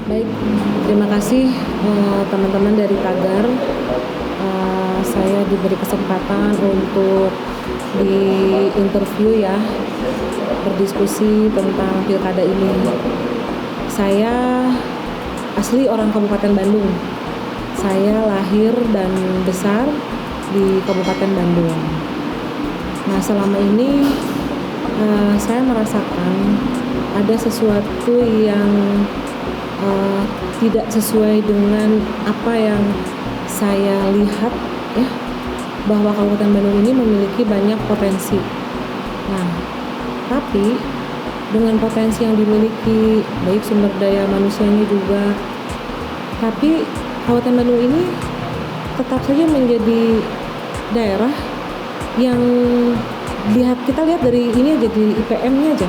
Baik, terima kasih teman-teman dari Tagar. Saya diberi kesempatan untuk di-interview ya, berdiskusi tentang pilkada ini. Saya asli orang Kabupaten Bandung. Saya lahir dan besar di Kabupaten Bandung. Nah, selama ini saya merasakan ada sesuatu yang tidak sesuai dengan apa yang saya lihat ya, bahwa Kabupaten Bandung ini memiliki banyak potensi. Nah, tapi dengan potensi yang dimiliki, baik sumber daya manusianya juga, tapi Kabupaten Bandung ini tetap saja menjadi daerah yang kita lihat dari ini aja, di IPM-nya aja.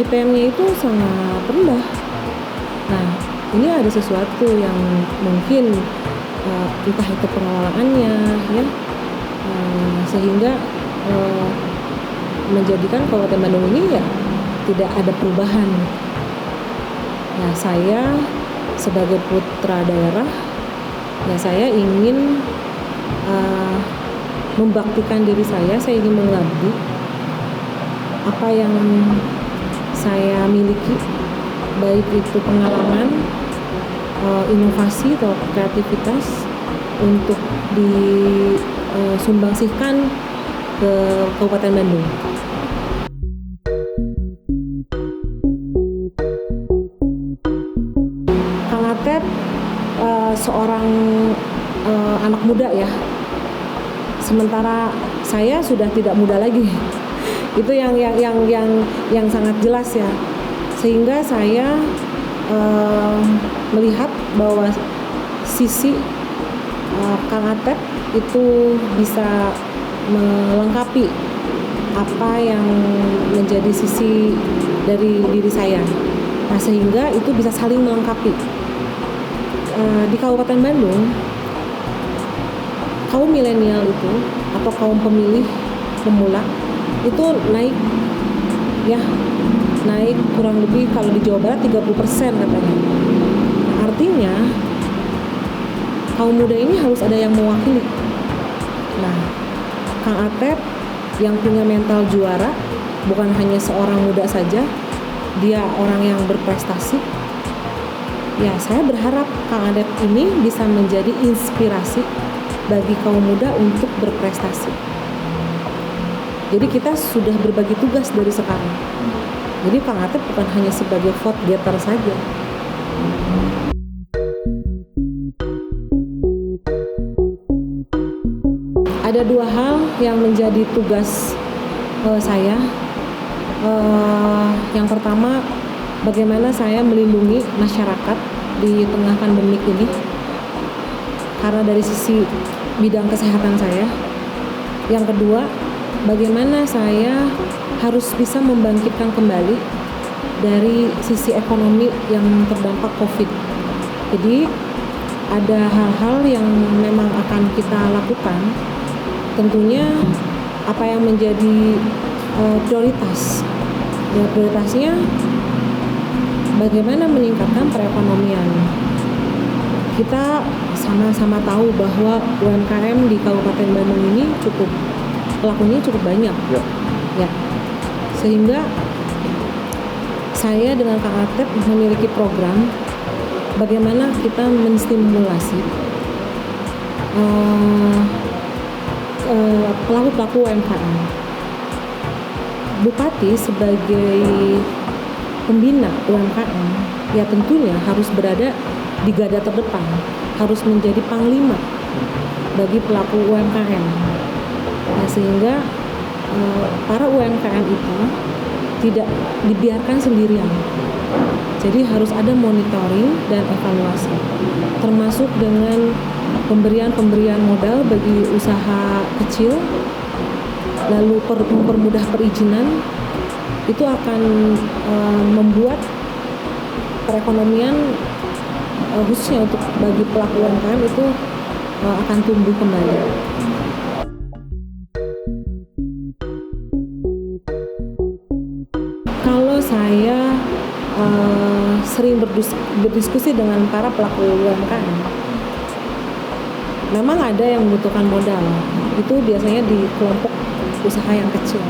IPM-nya itu sangat rendah. Nah, ini ada sesuatu yang mungkin entah itu pengelolaannya ya, sehingga menjadikan Kabupaten Bandung ini ya tidak ada perubahan. Nah, saya sebagai putra daerah, ya saya ingin membaktikan diri saya ingin mengabdi apa yang saya miliki, baik itu pengalaman, inovasi atau kreativitas, untuk disumbangsihkan ke Kabupaten Bandung. Kang Atep seorang anak muda ya, sementara saya sudah tidak muda lagi. Itu yang sangat jelas ya, sehingga saya melihat bahwa sisi Kang Atep itu bisa melengkapi apa yang menjadi sisi dari diri saya. Nah, sehingga itu bisa saling melengkapi. Di Kabupaten Bandung, kaum milenial itu atau kaum pemilih pemula itu naik kurang lebih, kalau di Jawa Barat 30% katanya. Artinya kaum muda ini harus ada yang mewakili. Nah, Kang Atep yang punya mental juara, bukan hanya seorang muda saja, dia orang yang berprestasi. Ya, saya berharap Kang Atep ini bisa menjadi inspirasi bagi kaum muda untuk berprestasi. Jadi kita sudah berbagi tugas dari sekarang. Jadi Kang Atep bukan hanya sebagai vote getter saja. Ada dua hal yang menjadi tugas saya. Yang pertama, bagaimana saya melindungi masyarakat di tengah pandemik ini, karena dari sisi bidang kesehatan saya. Yang kedua, bagaimana saya harus bisa membangkitkan kembali dari sisi ekonomi yang terdampak COVID. Jadi ada hal-hal yang memang akan kita lakukan. Tentunya apa yang menjadi prioritas. Ya, prioritasnya bagaimana meningkatkan perekonomian. Kita sama-sama tahu bahwa UMKM di Kabupaten Bandung ini pelakunya cukup banyak. Ya. Sehingga saya dengan Kang Atep memiliki program bagaimana kita menstimulasi pelaku-pelaku UMKM. Bupati sebagai pembina UMKM ya tentunya harus berada di garda terdepan, harus menjadi panglima bagi pelaku UMKM. Nah, sehingga para UMKM itu tidak dibiarkan sendirian. Jadi harus ada monitoring dan evaluasi, termasuk dengan pemberian modal bagi usaha kecil, lalu mempermudah perizinan. Itu akan membuat perekonomian khususnya untuk bagi pelaku UMKM itu akan tumbuh kembali. Kalau saya sering berdiskusi dengan para pelaku UMKM. Memang ada yang membutuhkan modal, itu biasanya di kelompok usaha yang kecil.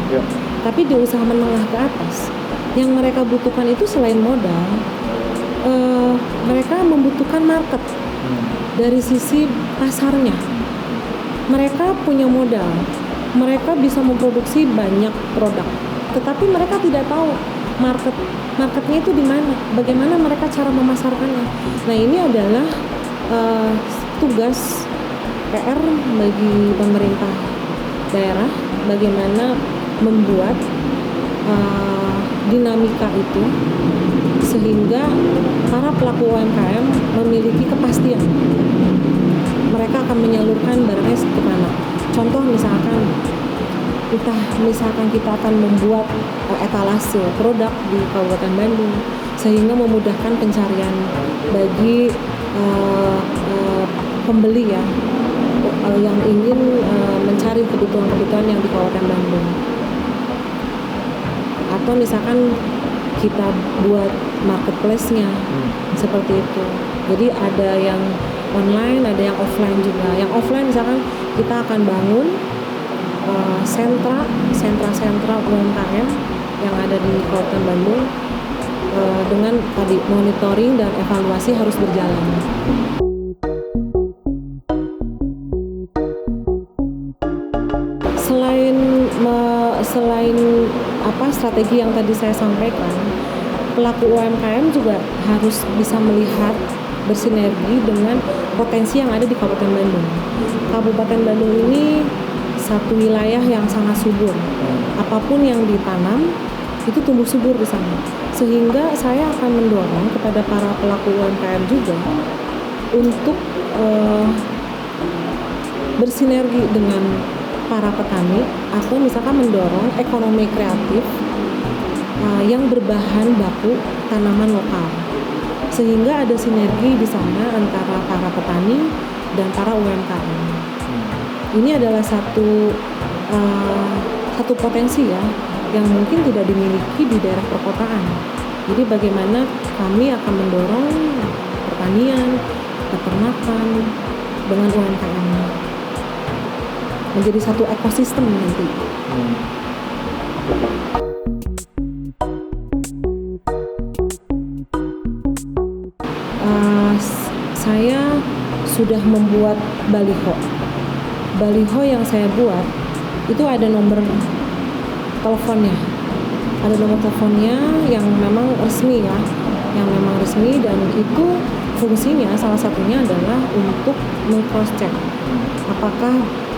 Tapi di usaha menengah ke atas, yang mereka butuhkan itu selain modal, mereka membutuhkan market dari sisi pasarnya. Mereka punya modal, mereka bisa memproduksi banyak produk, tetapi mereka tidak tahu marketnya itu di mana, bagaimana mereka cara memasarkannya. Nah, ini adalah tugas PR bagi pemerintah daerah, bagaimana membuat dinamika itu sehingga para pelaku UMKM memiliki kepastian mereka akan menyalurkan barangnya kemana. Contoh misalkan kita akan membuat etalase produk di Kabupaten Bandung sehingga memudahkan pencarian bagi pembeli ya yang ingin mencari kebutuhan-kebutuhan yang di Kabupaten Bandung. Atau misalkan kita buat marketplace-nya seperti itu. Jadi ada yang online, ada yang offline juga. Yang offline misalkan kita akan bangun sentra UMKM yang ada di Kabupaten Bandung dengan tadi monitoring dan evaluasi harus berjalan. Selain strategi yang tadi saya sampaikan, pelaku UMKM juga harus bisa melihat bersinergi dengan potensi yang ada di Kabupaten Bandung. Kabupaten Bandung ini satu wilayah yang sangat subur. Apapun yang ditanam itu tumbuh subur di sana. Sehingga saya akan mendorong kepada para pelaku UMKM juga untuk bersinergi dengan para petani atau misalkan mendorong ekonomi kreatif yang berbahan baku tanaman lokal, sehingga ada sinergi di sana antara para petani dan para UMKM. Ini adalah satu potensi ya yang mungkin tidak dimiliki di daerah perkotaan. Jadi bagaimana kami akan mendorong pertanian, peternakan dengan UMKM menjadi satu ekosistem nanti. Saya sudah membuat baliho yang saya buat itu ada nomor teleponnya yang memang resmi ya, dan itu fungsinya salah satunya adalah untuk meng-cross check apakah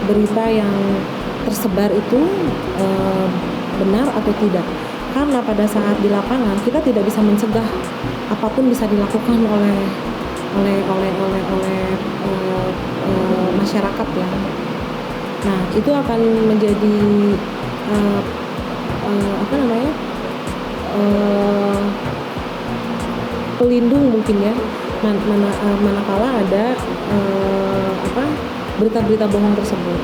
berita yang tersebar itu benar atau tidak. Karena pada saat di lapangan kita tidak bisa mencegah apapun bisa dilakukan oleh masyarakat ya. Nah, itu akan menjadi pelindung mungkin ya, manakala ada berita-berita bohong tersebut.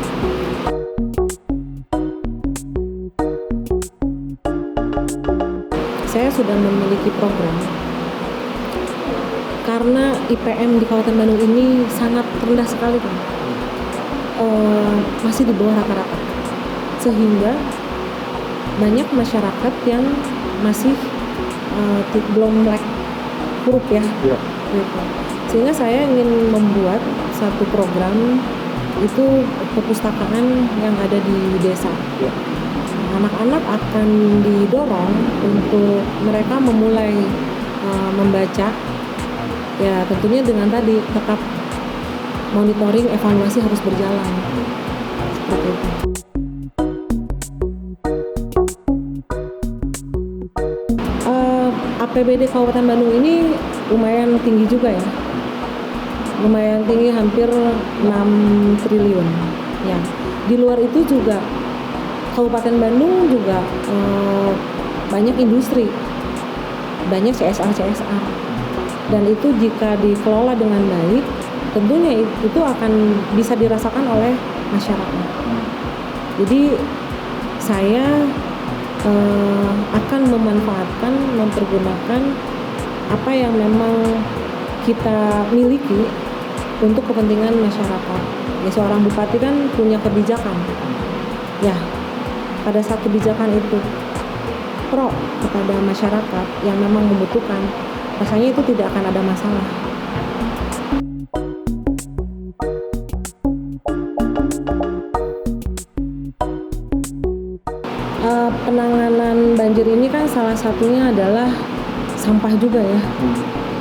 Saya sudah memiliki program karena IPM di Kabupaten Bandung ini sangat rendah sekali kan, masih di bawah rata-rata, sehingga banyak masyarakat yang masih belum melek huruf ya. Gitu. Sehingga saya ingin membuat satu program itu perpustakaan yang ada di desa. Anak-anak akan didorong untuk mereka memulai membaca ya, tentunya dengan tadi tetap monitoring, evaluasi harus berjalan seperti itu. APBD Kabupaten Bandung ini lumayan tinggi juga ya, lumayan tinggi, hampir 6 triliun ya. Di luar itu juga Kabupaten Bandung juga banyak industri, banyak CSR, dan itu jika dikelola dengan baik tentunya itu akan bisa dirasakan oleh masyarakat. Jadi saya akan mempergunakan apa yang memang kita miliki untuk kepentingan masyarakat. Ya, seorang bupati kan punya kebijakan. Ya, pada saat kebijakan itu pro kepada masyarakat yang memang membutuhkan, rasanya itu tidak akan ada masalah. Penanganan banjir ini kan salah satunya adalah sampah juga ya,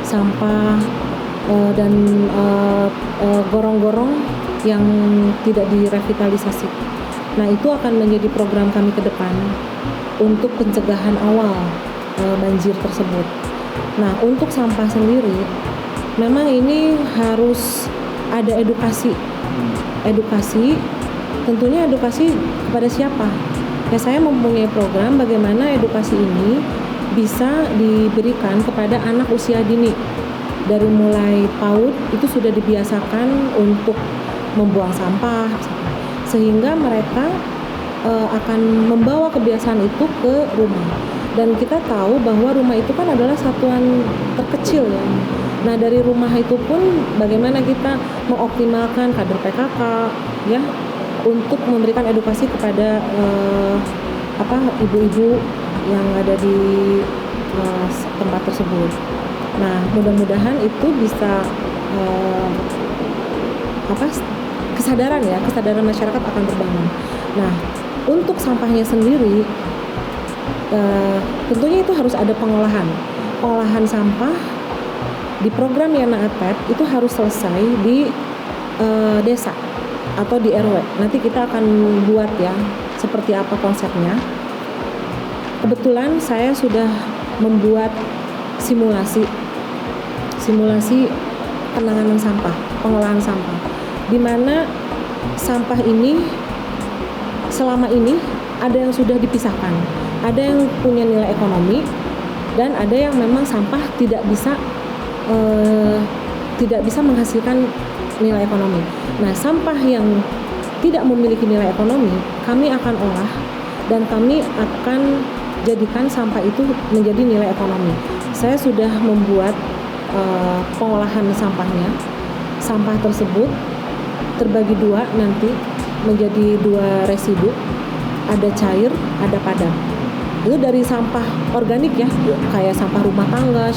sampah dan gorong-gorong yang tidak direvitalisasi. Nah, itu akan menjadi program kami ke depan untuk pencegahan awal banjir tersebut. Nah, untuk sampah sendiri, memang ini harus ada edukasi. Tentunya edukasi kepada siapa? Ya, saya mempunyai program bagaimana edukasi ini bisa diberikan kepada anak usia dini. Dari mulai PAUD itu sudah dibiasakan untuk membuang sampah, sehingga mereka akan membawa kebiasaan itu ke rumah. Dan kita tahu bahwa rumah itu kan adalah satuan terkecil ya. Nah, dari rumah itu pun bagaimana kita mengoptimalkan kader PKK ya, untuk memberikan edukasi kepada ibu-ibu yang ada di tempat tersebut. Nah, mudah-mudahan itu bisa kesadaran masyarakat akan terbangun. Nah, untuk sampahnya sendiri tentunya itu harus ada pengolahan sampah di program Yana Atep itu harus selesai di desa atau di RW. Nanti kita akan buat ya seperti apa konsepnya. Kebetulan saya sudah membuat simulasi penanganan sampah, pengolahan sampah, di mana sampah ini selama ini ada yang sudah dipisahkan, ada yang punya nilai ekonomi, dan ada yang memang sampah tidak bisa menghasilkan nilai ekonomi. Nah, sampah yang tidak memiliki nilai ekonomi, kami akan olah dan kami akan jadikan sampah itu menjadi nilai ekonomi. Saya sudah membuat pengolahan sampahnya. Sampah tersebut terbagi dua nanti menjadi dua residu, ada cair, ada padat. Itu dari sampah organik ya, kayak sampah rumah tangga,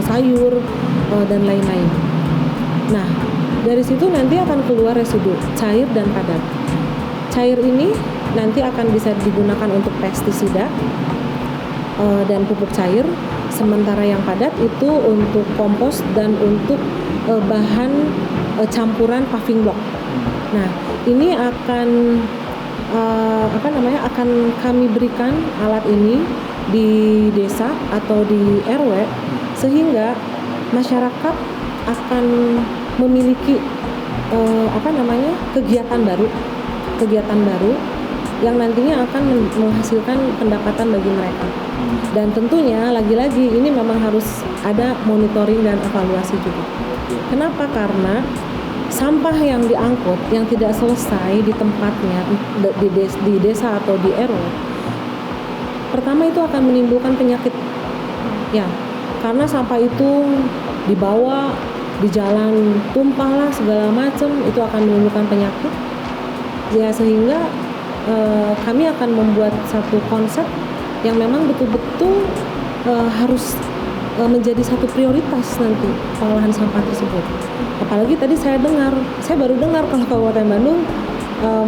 sayur, dan lain-lain. Nah, dari situ nanti akan keluar residu cair dan padat. Cair ini nanti akan bisa digunakan untuk pestisida dan pupuk cair, sementara yang padat itu untuk kompos dan untuk bahan campuran paving block. Nah, ini akan akan kami berikan alat ini di desa atau di RW, sehingga masyarakat akan memiliki kegiatan baru yang nantinya akan menghasilkan pendapatan bagi mereka. Dan tentunya lagi-lagi ini memang harus ada monitoring dan evaluasi juga. Kenapa? Karena sampah yang diangkut yang tidak selesai di tempatnya di desa atau di RW, pertama itu akan menimbulkan penyakit ya, karena sampah itu dibawa di jalan, tumpah lah segala macam, itu akan menimbulkan penyakit ya, sehingga kami akan membuat satu konsep yang memang betul-betul harus menjadi satu prioritas nanti pengolahan sampah tersebut. Apalagi tadi saya baru dengar kalau Kabupaten Bandung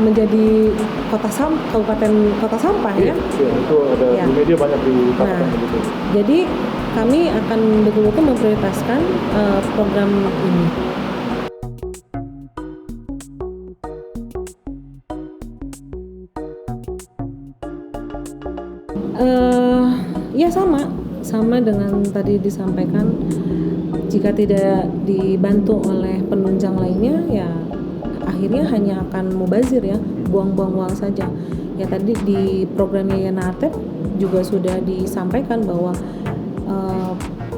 menjadi kota sampah ya. Iya, itu ada ya. Di media banyak dikatakan begitu. Jadi kami akan betul-betul memprioritaskan program ini. Ya sama dengan tadi disampaikan, jika tidak dibantu oleh penunjang lainnya ya akhirnya hanya akan mubazir ya, buang-buang uang saja. Ya, tadi di programnya Yana Atep juga sudah disampaikan bahwa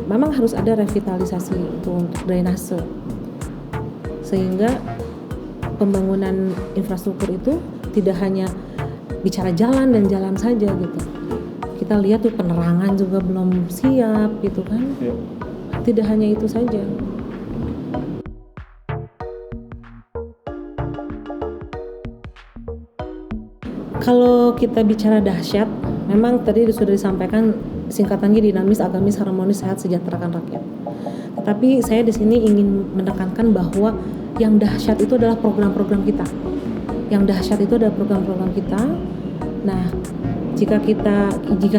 memang harus ada revitalisasi itu untuk drainase, sehingga pembangunan infrastruktur itu tidak hanya bicara jalan dan jalan saja gitu. Kita lihat tuh penerangan juga belum siap gitu kan. tidak hanya itu saja. Kalau kita bicara dahsyat, memang tadi sudah disampaikan singkatannya dinamis, agamis, harmonis, sehat, sejahterakan rakyat. Tetapi saya di sini ingin menekankan bahwa yang dahsyat itu adalah program-program kita. Yang dahsyat itu adalah program-program kita. Nah, jika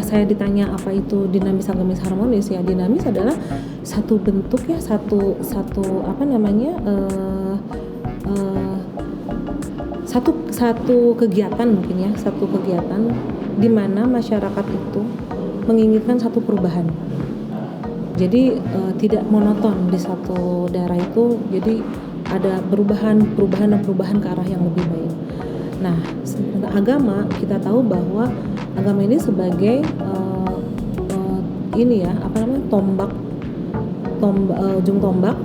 saya ditanya apa itu dinamis, agamis, harmonis, ya dinamis adalah satu bentuk ya, satu kegiatan mungkin ya, satu kegiatan di mana masyarakat itu menginginkan satu perubahan. Jadi tidak monoton di satu daerah itu, jadi ada perubahan ke arah yang lebih baik. Nah, agama, kita tahu bahwa agama ini sebagai ujung tombak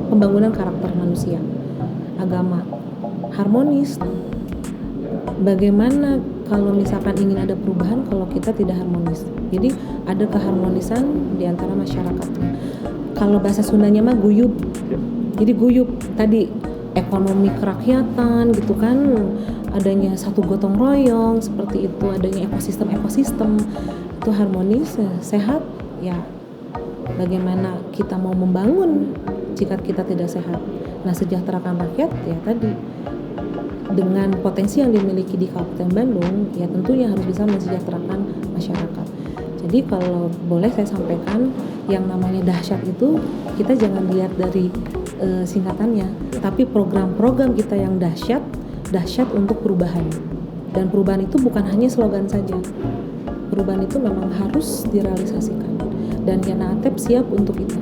pembangunan karakter manusia. Agama harmonis. Bagaimana kalau misalkan ingin ada perubahan kalau kita tidak harmonis? Jadi ada keharmonisan di antara masyarakatnya. Kalau bahasa Sundanya mah guyub. Jadi guyub tadi ekonomi kerakyatan gitu kan, adanya satu gotong royong seperti itu, adanya ekosistem itu harmonis, sehat ya. Bagaimana kita mau membangun jika kita tidak sehat? Nah, sejahterakan rakyat ya tadi dengan potensi yang dimiliki di Kabupaten Bandung ya tentunya harus bisa mensejahterakan masyarakat. Jadi kalau boleh saya sampaikan, yang namanya dahsyat itu kita jangan lihat dari singkatannya, tapi program-program kita yang dahsyat untuk perubahan. Dan perubahan itu bukan hanya slogan saja. Perubahan itu memang harus direalisasikan dan Yana Atep siap untuk itu.